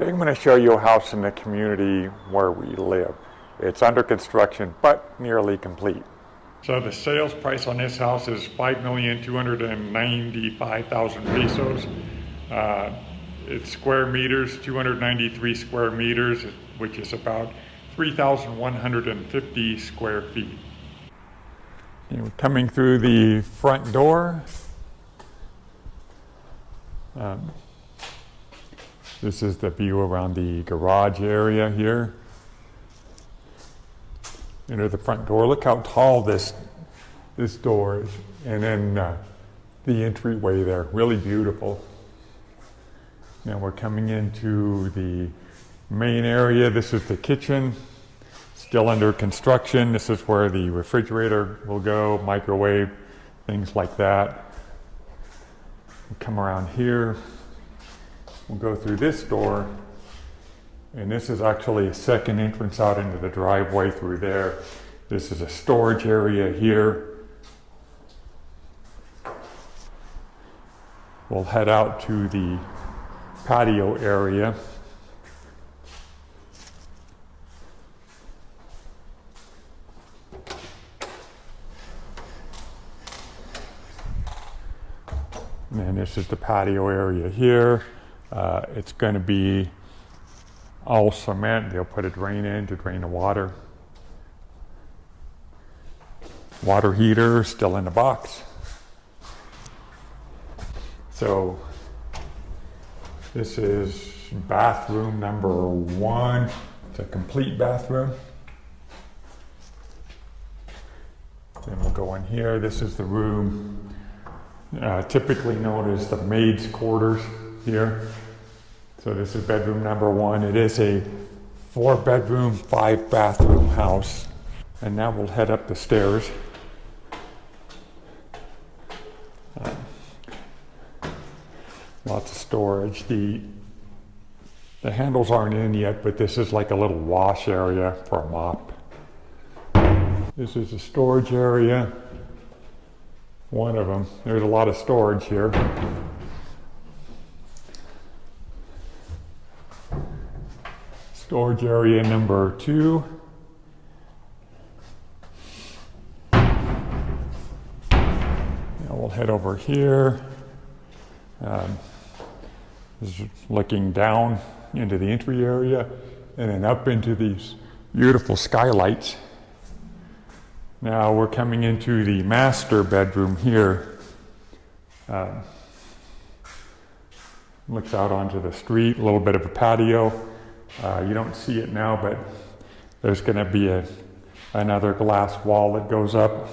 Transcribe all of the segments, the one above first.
Today I'm going to show you a house in the community where we live. It's under construction, but nearly complete. So the sales price on this house is 5,295,000 pesos. It's square meters, 293 square meters, which is about 3,150 square feet. And we're coming through the front door. This is the view around the garage area here. Enter the front door. Look how tall this door is. And then the entryway there, really beautiful. Now we're coming into the main area. This is the kitchen, still under construction. This is where the refrigerator will go, microwave, things like that. We'll come around here. We'll go through this door, and this is actually a second entrance out into the driveway through there. This is a storage area here. We'll head out to the patio area. And this is the patio area here. It's going to be all cement. They'll put a drain in to drain the water. Water heater still in the box. So this is bathroom number 1. It's a complete bathroom. Then we'll go in here. This is the room typically known as the maid's quarters here. So this is bedroom number 1. It is a 4-bedroom, 5-bathroom house. And now we'll head up the stairs. Lots of storage. The handles aren't in yet, but this is like a little wash area for a mop. This is a storage area. One of them. There's a lot of storage here. Storage area number 2. Now we'll head over here. This is looking down into the entry area and then up into these beautiful skylights. Now we're coming into the master bedroom here. Looks out onto the street, a little bit of a patio. You don't see it now, but there's going to be another glass wall that goes up.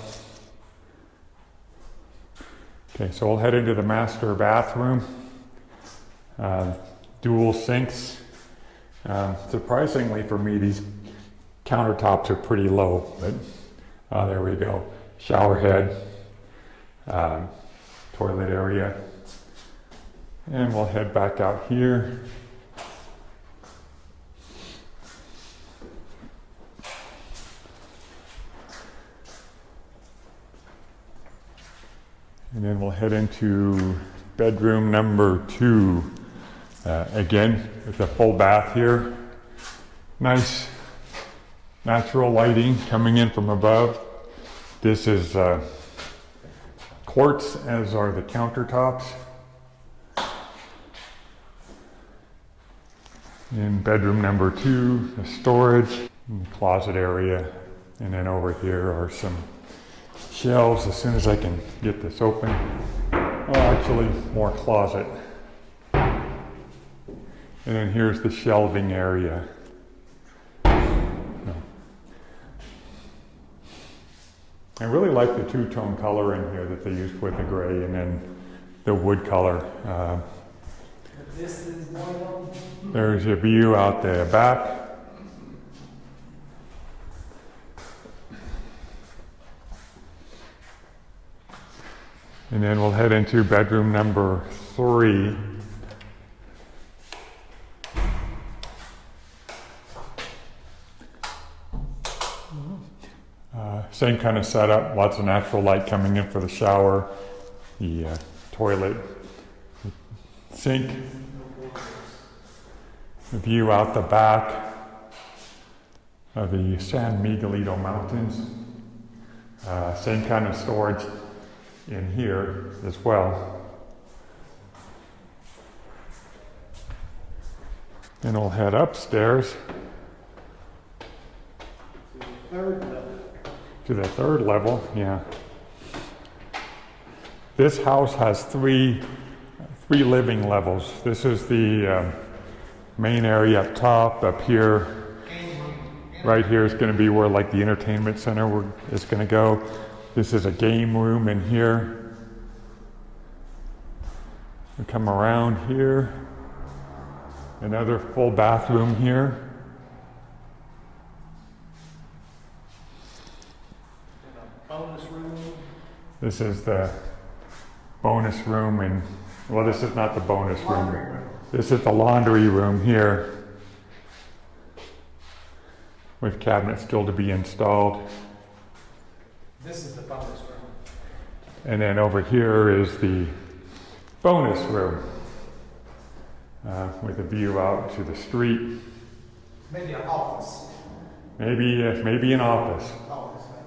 Okay, so we'll head into the master bathroom. Dual sinks. Surprisingly for me, these countertops are pretty low, but there we go. Shower head, toilet area. And we'll head back out here. And then we'll head into bedroom number 2. Again, with a full bath here. Nice natural lighting coming in from above. This is quartz, as are the countertops. In bedroom number 2, the storage, and the closet area. And then over here are some shelves. As soon as I can get this open. Oh, actually, more closet. And then here's the shelving area. I really like the two-tone color in here that they used with the gray and then the wood color. There's a view out the back. And then we'll head into bedroom number 3. Same kind of setup, lots of natural light coming in for the shower, the toilet, sink, The view out the back of the San Miguelito Mountains. Same kind of storage in here as well. Then we'll head upstairs to the third level. Yeah. This house has three living levels. This is the main area up top. Up here, right here is going to be where like the entertainment center is going to go. This is a game room in here. We come around here. Another full bathroom here. Bonus room. This is the bonus room, and well, this is not the bonus room. This is the laundry room here, with cabinets still to be installed. This is the bonus room. And then over here is the bonus room, with a view out to the street. Maybe an office. Maybe an office. Office, maybe.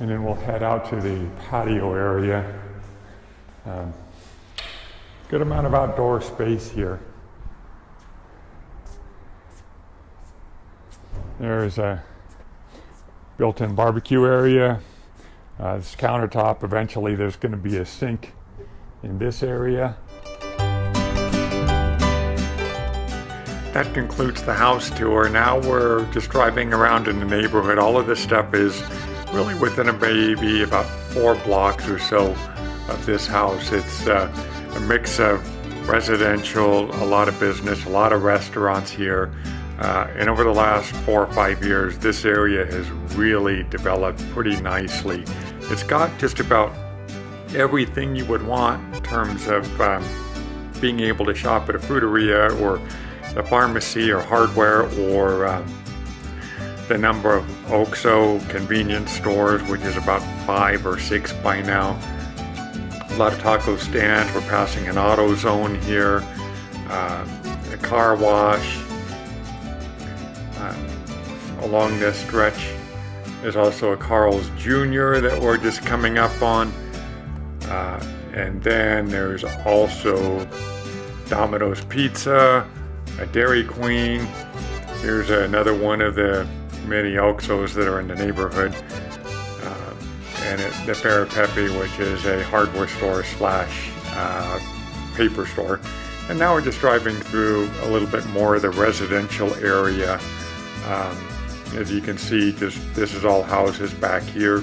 And then we'll head out to the patio area. Good amount of outdoor space here. There's a built-in barbecue area. This countertop, eventually there's going to be a sink in this area. That concludes the house tour. Now we're just driving around in the neighborhood. All of this stuff is really within maybe about 4 blocks or so of this house. It's a mix of residential, a lot of business, a lot of restaurants here. And over the last 4 or 5 years, this area has really developed pretty nicely. It's got just about everything you would want in terms of being able to shop at a fruiteria or a pharmacy or hardware, or the number of OXXO convenience stores, which is about 5 or 6 by now. A lot of taco stands. We're passing an auto zone here, a car wash. Along this stretch, there's also a Carl's Jr. that we're just coming up on. And then there's also Domino's Pizza, a Dairy Queen. Here's another one of the many OXXOs that are in the neighborhood. And the Pepe, which is a hardware store slash paper store. And now we're just driving through a little bit more of the residential area. As you can see, this is all houses back here.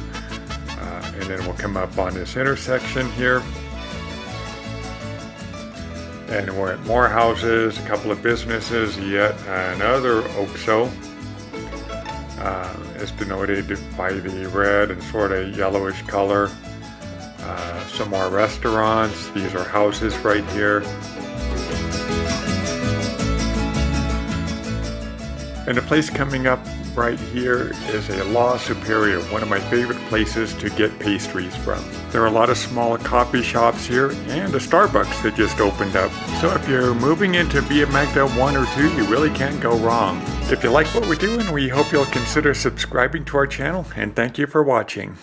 And then we'll come up on this intersection here. And we're at more houses, a couple of businesses, yet another OXXO. It's denoted by the red and sort of yellowish color. Some more restaurants. These are houses right here. And the place coming up right here is a La Superior, one of my favorite places to get pastries from. There are a lot of small coffee shops here and a Starbucks that just opened up. So if you're moving into Villa Magda 1 or 2, you really can't go wrong. If you like what we're doing, we hope you'll consider subscribing to our channel, and thank you for watching.